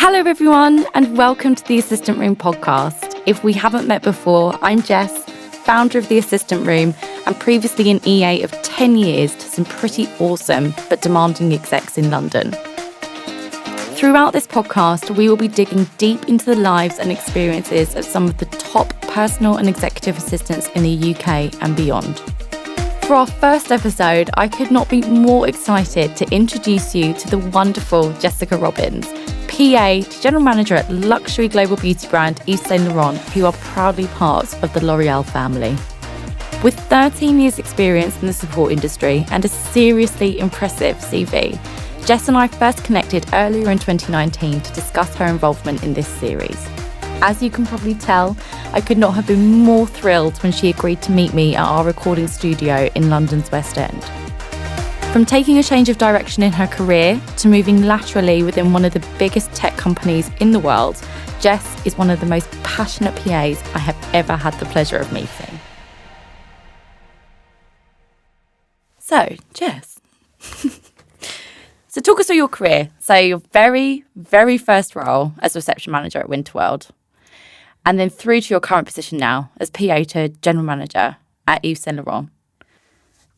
Hello everyone and welcome to the Assistant Room podcast. If we haven't met before, I'm Jess, founder of the Assistant Room and previously an EA of 10 years to some pretty awesome but demanding execs in London. Throughout this podcast, we will be digging deep into the lives and experiences of some of the top personal and executive assistants in the UK and beyond. For our first episode, I could not be more excited to introduce you to the wonderful Jessica Robbins, PA to General Manager at luxury global beauty brand Yves Laurent, who are proudly part of the L'Oreal family. With 13 years experience in the support industry and a seriously impressive CV, Jess and I first connected earlier in 2019 to discuss her involvement in this series. As you can probably tell, I could not have been more thrilled when she agreed to meet me at our recording studio in London's West End. From taking a change of direction in her career to moving laterally within one of the biggest tech companies in the world, Jess is one of the most passionate PAs I have ever had the pleasure of meeting. So, Jess, so talk us through your career. So your very, very first role as reception manager at Winterworld, and then through to your current position now as PA to General Manager at Yves Saint Laurent.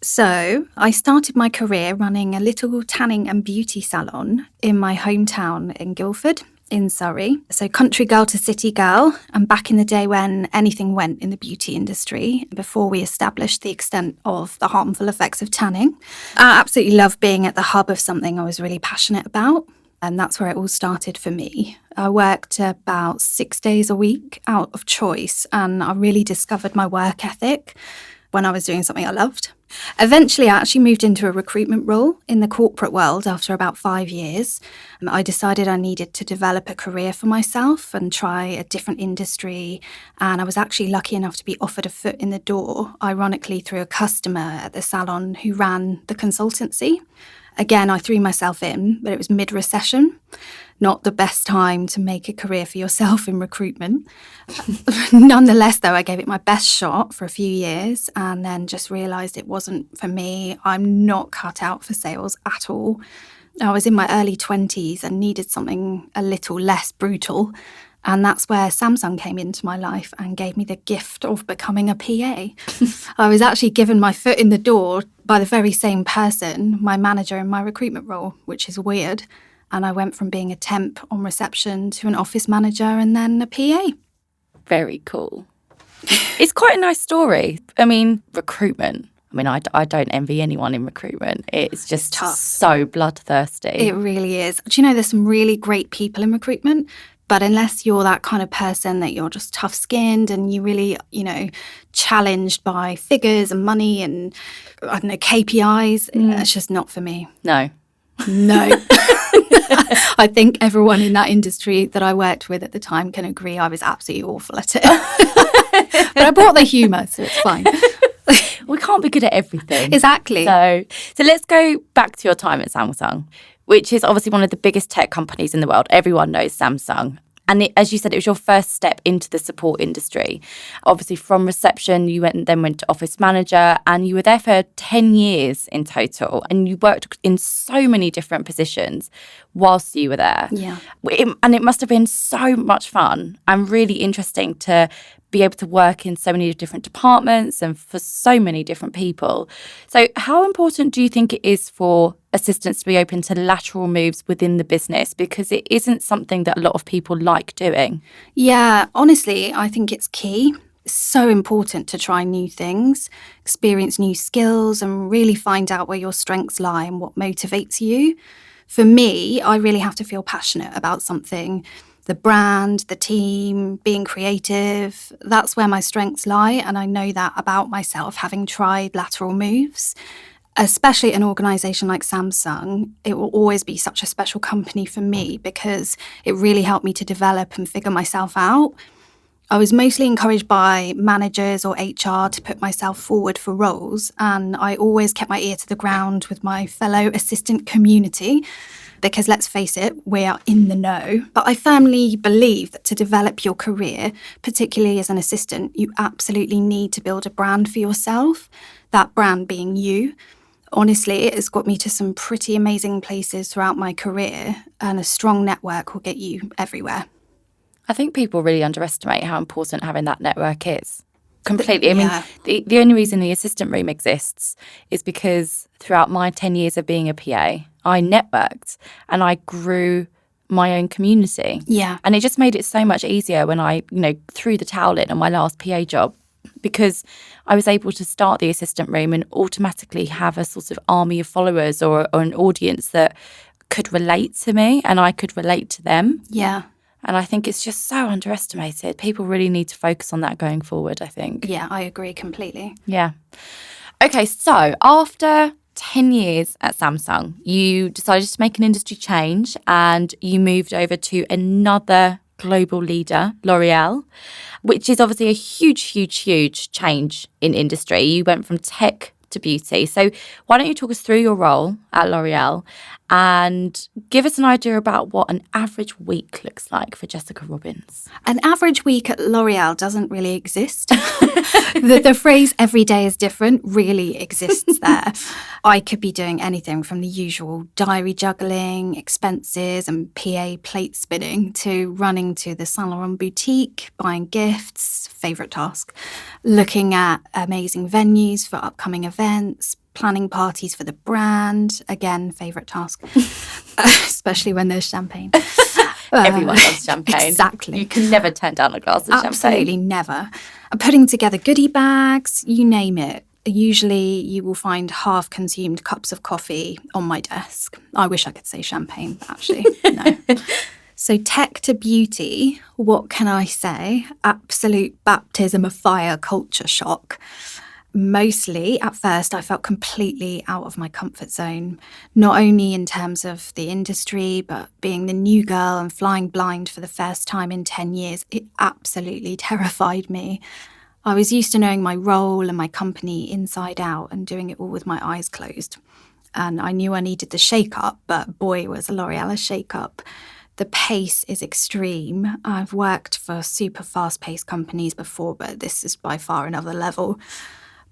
So I started my career running a little tanning and beauty salon in my hometown in Guildford in Surrey. So country girl to city girl, and back in the day when anything went in the beauty industry, before we established the extent of the harmful effects of tanning. I absolutely loved being at the hub of something I was really passionate about. And that's where it all started for me. I worked about 6 days a week out of choice, and I really discovered my work ethic when I was doing something I loved. Eventually, I actually moved into a recruitment role in the corporate world after about 5 years. I decided I needed to develop a career for myself and try a different industry. And I was actually lucky enough to be offered a foot in the door, ironically through a customer at the salon who ran the consultancy. Again, I threw myself in, but it was mid-recession. Not the best time to make a career for yourself in recruitment. Nonetheless, though, I gave it my best shot for a few years and then just realised it wasn't for me. I'm not cut out for sales at all. I was in my early 20s and needed something a little less brutal. And that's where Samsung came into my life and gave me the gift of becoming a PA. I was actually given my foot in the door by the very same person, my manager in my recruitment role, which is weird. And I went from being a temp on reception to an office manager and then a PA. Very cool. It's quite a nice story. I mean, recruitment. I don't envy anyone in recruitment. It's just so bloodthirsty. It really is. Do you know, there's some really great people in recruitment, but unless you're that kind of person that you're just tough-skinned and you really, challenged by figures and money and, KPIs, it's just not for me. No. I think everyone in that industry that I worked with at the time can agree I was absolutely awful at it. But I brought the humour, so it's fine. We can't be good at everything. Exactly. So let's go back to your time at Samsung, which is obviously one of the biggest tech companies in the world. Everyone knows Samsung. And as you said, it was your first step into the support industry. Obviously, from reception, you went to office manager, and you were there for 10 years in total. And you worked in so many different positions whilst you were there. Yeah. And it must have been so much fun and really interesting to be able to work in so many different departments and for so many different people. So how important do you think it is for assistants to be open to lateral moves within the business? Because it isn't something that a lot of people like doing. Yeah, honestly, I think it's key. It's so important to try new things, experience new skills, and really find out where your strengths lie and what motivates you. For me, I really have to feel passionate about something. The brand, the team, being creative, that's where my strengths lie. And I know that about myself, having tried lateral moves. Especially an organisation like Samsung, it will always be such a special company for me because it really helped me to develop and figure myself out. I was mostly encouraged by managers or HR to put myself forward for roles, and I always kept my ear to the ground with my fellow assistant community because let's face it, we are in the know. But I firmly believe that to develop your career, particularly as an assistant, you absolutely need to build a brand for yourself, that brand being you. Honestly, it's got me to some pretty amazing places throughout my career, and a strong network will get you everywhere. I think people really underestimate how important having that network is. Completely. I mean, Yeah. the only reason the assistant room exists is because throughout my 10 years of being a PA, I networked and I grew my own community. Yeah. And it just made it so much easier when I, threw the towel in on my last PA job, because I was able to start the assistant room and automatically have a sort of army of followers or an audience that could relate to me and I could relate to them. Yeah. And I think it's just so underestimated. People really need to focus on that going forward, I think. Yeah, I agree completely. Yeah. Okay, so after 10 years at Samsung, you decided to make an industry change and you moved over to another global leader, L'Oreal, which is obviously a huge change in industry. You went from tech to beauty. So why don't you talk us through your role at L'Oreal and give us an idea about what an average week looks like for Jessica Robbins? An average week at L'Oreal doesn't really exist. The phrase every day is different really exists there. I could be doing anything from the usual diary juggling, expenses and PA plate spinning to running to the Saint Laurent boutique, buying gifts, favourite task, looking at amazing venues for upcoming events, planning parties for the brand, again, favourite task, especially when there's champagne. Everyone loves champagne. Exactly. You can never turn down a glass of champagne. Absolutely never. Putting together goodie bags, you name it. Usually you will find half-consumed cups of coffee on my desk. I wish I could say champagne, actually. No. So tech to beauty, what can I say? Absolute baptism of fire culture shock. Mostly, at first, I felt completely out of my comfort zone, not only in terms of the industry, but being the new girl and flying blind for the first time in 10 years, it absolutely terrified me. I was used to knowing my role and my company inside out and doing it all with my eyes closed. And I knew I needed the shake-up, but boy, was L'Oreal a shake-up. The pace is extreme. I've worked for super fast-paced companies before, but this is by far another level.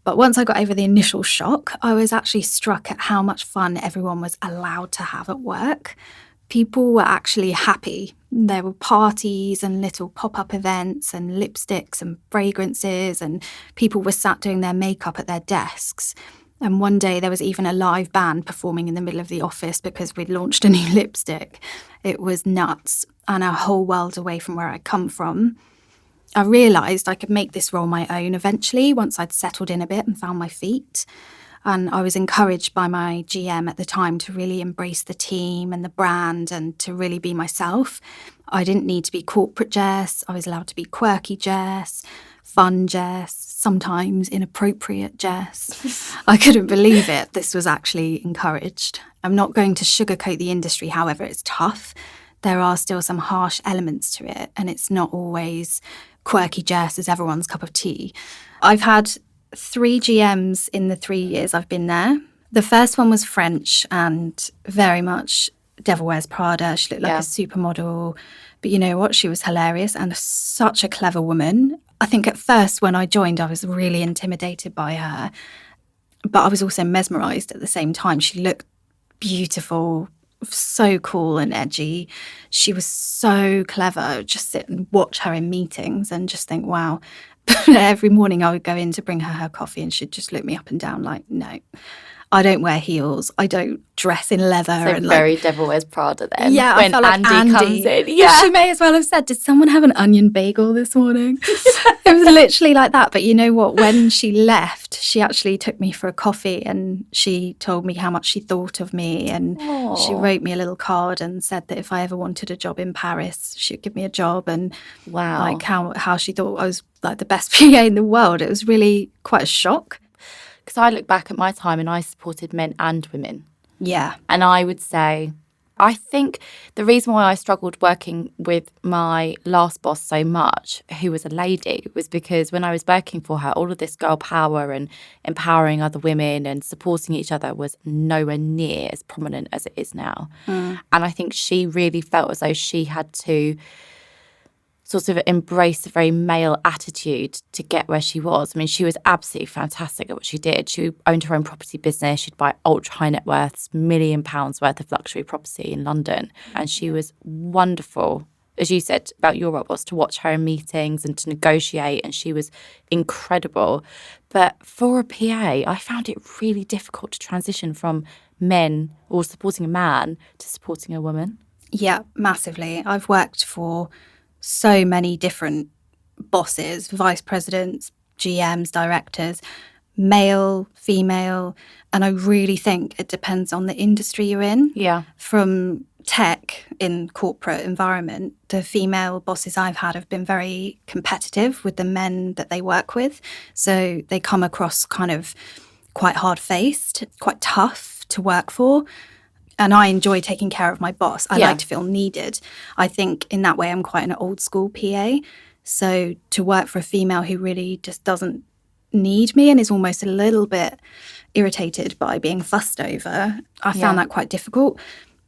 But once I got over the initial shock, I was actually struck at how much fun everyone was allowed to have at work. People were actually happy. There were parties and little pop-up events and lipsticks and fragrances, and people were sat doing their makeup at their desks. And one day there was even a live band performing in the middle of the office because we'd launched a new lipstick. It was nuts and a whole world away from where I'd come from. I realised I could make this role my own eventually once I'd settled in a bit and found my feet. And I was encouraged by my GM at the time to really embrace the team and the brand and to really be myself. I didn't need to be corporate Jess. I was allowed to be quirky Jess, fun Jess, sometimes inappropriate Jess. I couldn't believe it. This was actually encouraged. I'm not going to sugarcoat the industry, however, it's tough. There are still some harsh elements to it, and it's not always quirky Jess is everyone's cup of tea. I've had 3 GMs in the 3 years I've been there. The first one was French and very much Devil Wears Prada. She looked like a supermodel. But you know what? She was hilarious and such a clever woman. I think at first when I joined, I was really intimidated by her. But I was also mesmerised at the same time. She looked beautiful, so cool and edgy. She was so clever. Just sit and watch her in meetings and just think, wow. Every morning I would go in to bring her coffee and she'd just look me up and down like, no, I don't wear heels. I don't dress in leather. So and very Devil Wears Prada then. Yeah, when I felt like Andy comes in. Yeah. She may as well have said, did someone have an onion bagel this morning? It was literally like that. But you know what? When she left, she actually took me for a coffee and she told me how much she thought of me. And she wrote me a little card and said that if I ever wanted a job in Paris, she'd give me a job. And like how she thought I was like the best PA in the world. It was really quite a shock. Because I look back at my time and I supported men and women. Yeah. And I would say, I think the reason why I struggled working with my last boss so much, who was a lady, was because when I was working for her, all of this girl power and empowering other women and supporting each other was nowhere near as prominent as it is now. And I think she really felt as though she had to sort of embrace a very male attitude to get where she was. I mean, she was absolutely fantastic at what she did. She owned her own property business. She'd buy ultra high net worths, £1 million worth of luxury property in London. And she was wonderful, as you said about your role, was to watch her in meetings and to negotiate. And she was incredible. But for a PA, I found it really difficult to transition from men or supporting a man to supporting a woman. Yeah, massively. I've worked for so many different bosses, vice presidents, GMs, directors, male, female. And I really think it depends on the industry you're in. Yeah. From tech in corporate environment, the female bosses I've had have been very competitive with the men that they work with. So they come across kind of quite hard-faced, quite tough to work for. And I enjoy taking care of my boss. I like to feel needed. I think in that way I'm quite an old school PA. So to work for a female who really just doesn't need me and is almost a little bit irritated by being fussed over, I found that quite difficult.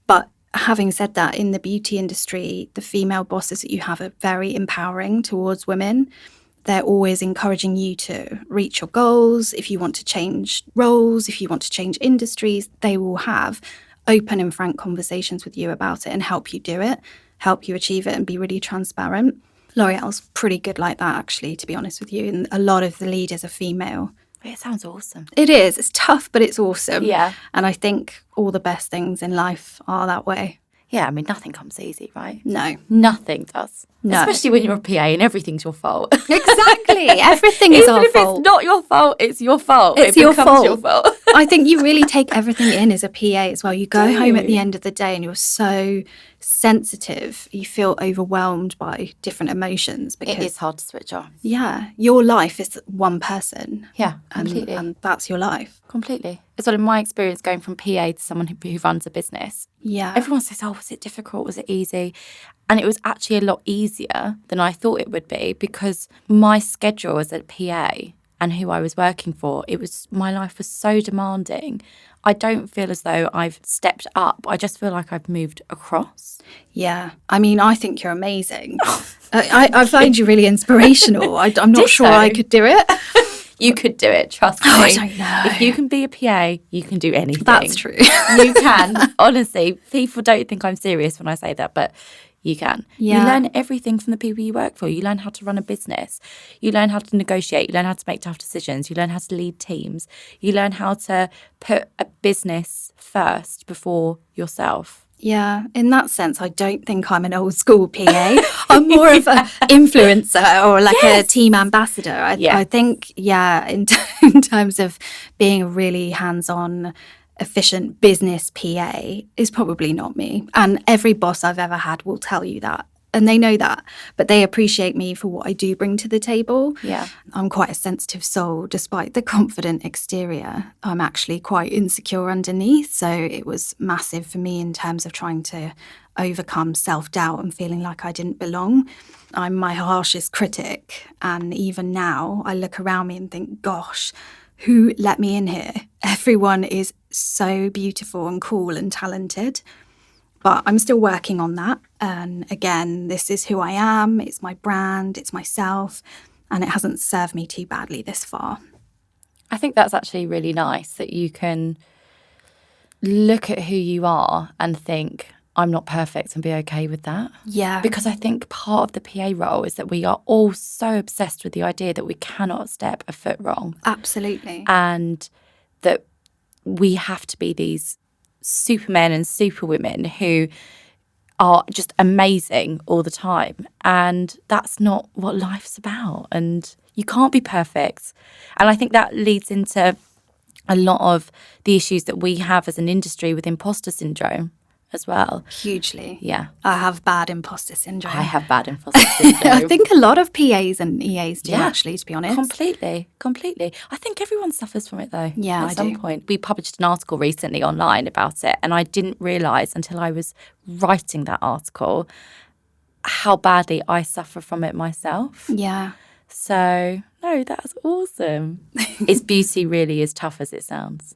But having said that, in the beauty industry, the female bosses that you have are very empowering towards women. They're always encouraging you to reach your goals. If you want to change roles, if you want to change industries, they will have open and frank conversations with you about it and help you do it, help you achieve it and be really transparent. L'Oreal's pretty good like that, actually, to be honest with you. And a lot of the leaders are female. It sounds awesome. It is. It's tough, but it's awesome. Yeah. And I think all the best things in life are that way. Yeah, I mean, nothing comes easy, right? No. Nothing does. No. Especially when you're a PA and everything's your fault. Exactly. Everything is our Even if fault. it's not your fault, it's your fault. It's it your becomes fault. your fault. I think you really take everything in as a PA as well. You go home at the end of the day and you're so sensitive. You feel overwhelmed by different emotions. Because, It is hard to switch off. yeah, your life is one person. Yeah, completely. And that's your life. Completely. As well, in my experience, going from PA to someone who runs a business, Yeah. everyone says, oh, was it difficult? Was it easy? And it was actually a lot easier than I thought it would be because my schedule as a PA and who I was working for, my life was so demanding. I don't feel as though I've stepped up. I just feel like I've moved across. Yeah. I mean, I think you're amazing. I find you really inspirational. I'm not sure Ditto. I could do it. You could do it, trust me. Oh, I don't know. If you can be a PA, you can do anything. That's true. You can. Honestly, people don't think I'm serious when I say that, but you can. Yeah. You learn everything from the people you work for. You learn how to run a business. You learn how to negotiate. You learn how to make tough decisions. You learn how to lead teams. You learn how to put a business first before yourself. Yeah, in that sense, I don't think I'm an old school PA. I'm more of an influencer or like a team ambassador. I think, in terms of being a really hands-on, efficient business PA is probably not me. And every boss I've ever had will tell you that. And they know that, but they appreciate me for what I do bring to the table. Yeah. I'm quite a sensitive soul, despite the confident exterior. I'm actually quite insecure underneath. So it was massive for me in terms of trying to overcome self-doubt and feeling like I didn't belong. I'm my harshest critic. And even now, I look around me and think, gosh, who let me in here? Everyone is so beautiful and cool and talented. But I'm still working on that. And again, this is who I am. It's my brand. It's myself. And it hasn't served me too badly this far. I think that's actually really nice that you can look at who you are and think, I'm not perfect and be okay with that. Yeah. Because I think part of the PA role is that we are all so obsessed with the idea that we cannot step a foot wrong. Absolutely. And that we have to be these supermen and superwomen who are just amazing all the time. And that's not what life's about. And you can't be perfect. And I think that leads into a lot of the issues that we have as an industry with imposter syndrome as well. Hugely. Yeah. I have bad imposter syndrome. I have bad imposter syndrome. I think a lot of PAs and EAs do, actually, to be honest. Completely. I think everyone suffers from it, though. Yeah, at some point. We published an article recently online about it, and I didn't realise until I was writing that article how badly I suffer from it myself. Yeah. So, no, that's awesome. Is beauty really as tough as it sounds?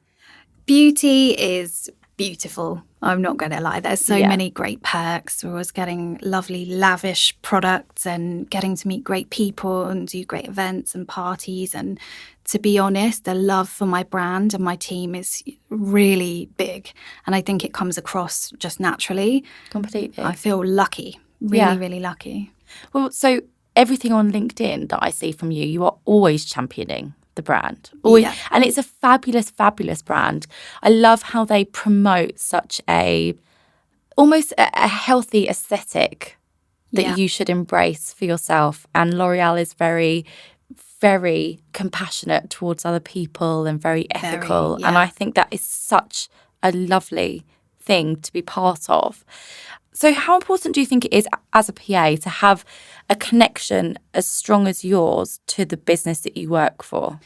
Beauty is beautiful. I'm not going to lie. There's so Yeah. many great perks. We're always getting lovely, lavish products and getting to meet great people and do great events and parties. And to be honest, the love for my brand and my team is really big. And I think it comes across just naturally. Completely. I feel lucky, really, really lucky. Well, so everything on LinkedIn that I see from you, you are always championing the brand. Always. Yeah. And it's a fabulous, fabulous brand. I love how they promote such almost a healthy aesthetic that you should embrace for yourself. And L'Oreal is very, very compassionate towards other people and very ethical. And I think that is such a lovely thing to be part of. So how important do you think it is as a PA to have a connection as strong as yours to the business that you work for?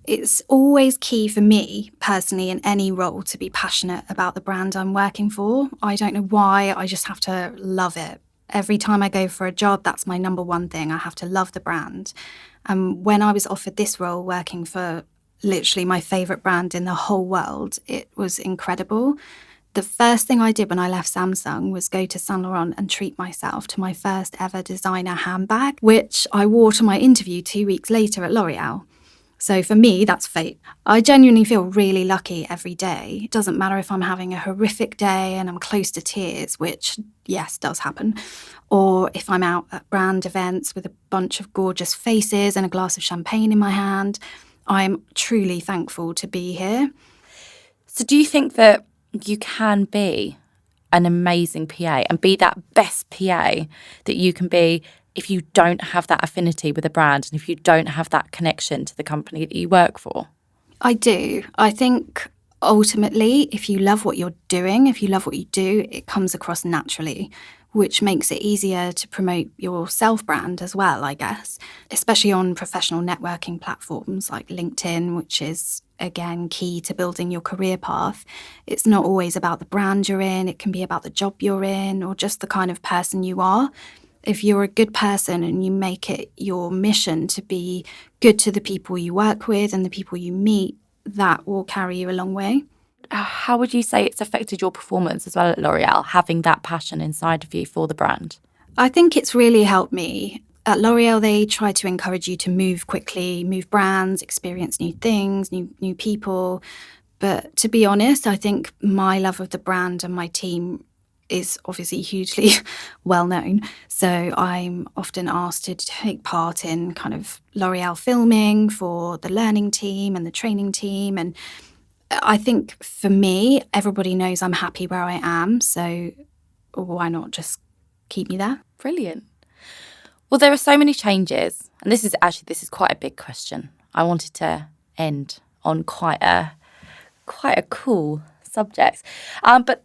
It's always key for me personally in any role to be passionate about the brand I'm working for. I don't know why, I just have to love it. Every time I go for a job, that's my number one thing. I have to love the brand. When I was offered this role working for literally my favourite brand in the whole world, it was incredible. The first thing I did when I left Samsung was go to Saint Laurent and treat myself to my first ever designer handbag, which I wore to my interview 2 weeks later at L'Oreal. So for me, that's fate. I genuinely feel really lucky every day. It doesn't matter if I'm having a horrific day and I'm close to tears, which, yes, does happen, or if I'm out at brand events with a bunch of gorgeous faces and a glass of champagne in my hand. I'm truly thankful to be here. So do you think that you can be an amazing PA and be that best PA that you can be if you don't have that affinity with a brand and if you don't have that connection to the company that you work for? I do. I think ultimately, if you love what you're doing, if you love what you do, it comes across naturally, which makes it easier to promote your self-brand as well, I guess, especially on professional networking platforms like LinkedIn, which is, again, key to building your career path. It's not always about the brand you're in. It can be about the job you're in or just the kind of person you are. If you're a good person and you make it your mission to be good to the people you work with and the people you meet, that will carry you a long way. How would you say it's affected your performance as well at L'Oreal, having that passion inside of you for the brand? I think it's really helped me. At L'Oreal, they try to encourage you to move quickly, move brands, experience new things, new people. But to be honest, I think my love of the brand and my team is obviously hugely well known. So I'm often asked to take part in kind of L'Oreal filming for the learning team and the training team. And I think for me, everybody knows I'm happy where I am. So why not just keep me there? Brilliant. Well, there are so many changes. And this is quite a big question. I wanted to end on quite a cool subject. But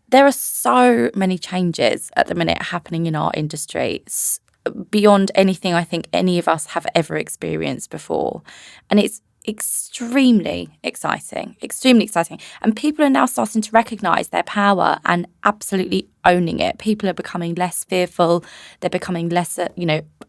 there are so many changes at the minute happening in our industry, beyond anything I think any of us have ever experienced before. And it's extremely exciting. And people are now starting to recognise their power and absolutely owning it. People are becoming less fearful. They're becoming less,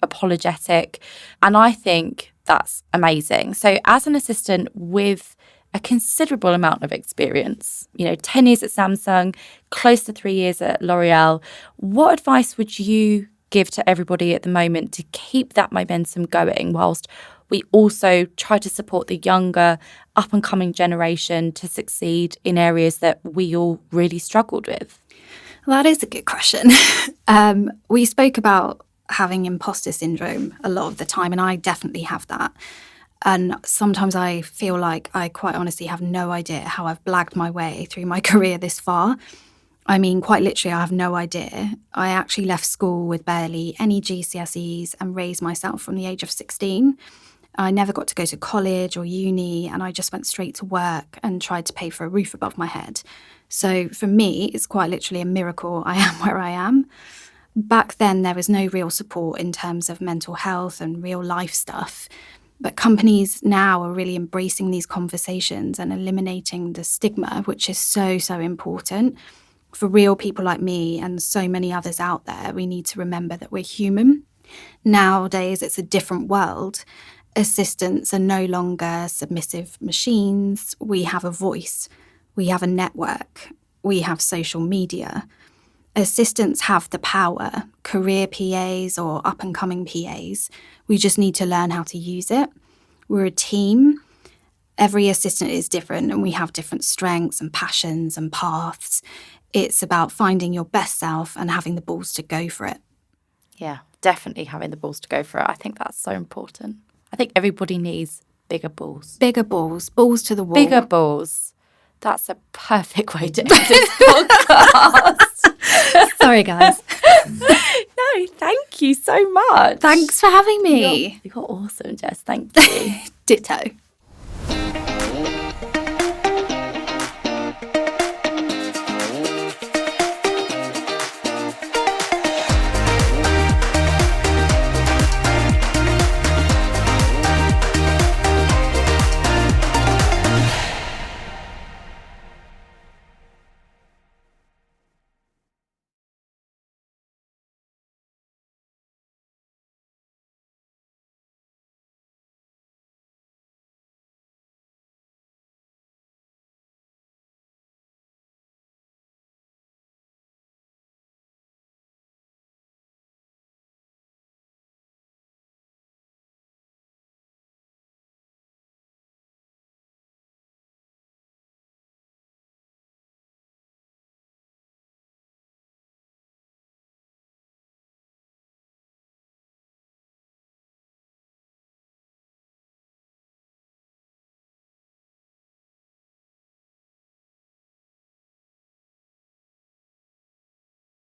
apologetic. And I think that's amazing. So as an assistant with a considerable amount of experience, 10 years at Samsung, close to 3 years at L'Oreal, what advice would you give to everybody at the moment to keep that momentum going whilst we also try to support the younger, up-and-coming generation to succeed in areas that we all really struggled with? Well, that is a good question. We spoke about having imposter syndrome a lot of the time, and I definitely have that. And sometimes I feel like I quite honestly have no idea how I've blagged my way through my career this far. I mean, quite literally, I have no idea. I actually left school with barely any GCSEs and raised myself from the age of 16. I never got to go to college or uni, and I just went straight to work and tried to pay for a roof above my head. So for me, it's quite literally a miracle I am where I am. Back then, there was no real support in terms of mental health and real life stuff. But companies now are really embracing these conversations and eliminating the stigma, which is so, so important. For real people like me and so many others out there, we need to remember that we're human. Nowadays, it's a different world. Assistants are no longer submissive machines. We have a voice. we have a network, we have social media. Assistants have the power, career PAs or up-and-coming PAs. We just need to learn how to use it. We're a team. Every assistant is different and we have different strengths and passions and paths. It's about finding your best self and having the balls to go for it. Yeah, definitely having the balls to go for it. I think that's so important. I think everybody needs bigger balls. Bigger balls, balls to the wall. Bigger balls. That's a perfect way to end this podcast. Sorry, guys. No, thank you so much. Thanks for having me. You're awesome, Jess. Thank you. Ditto.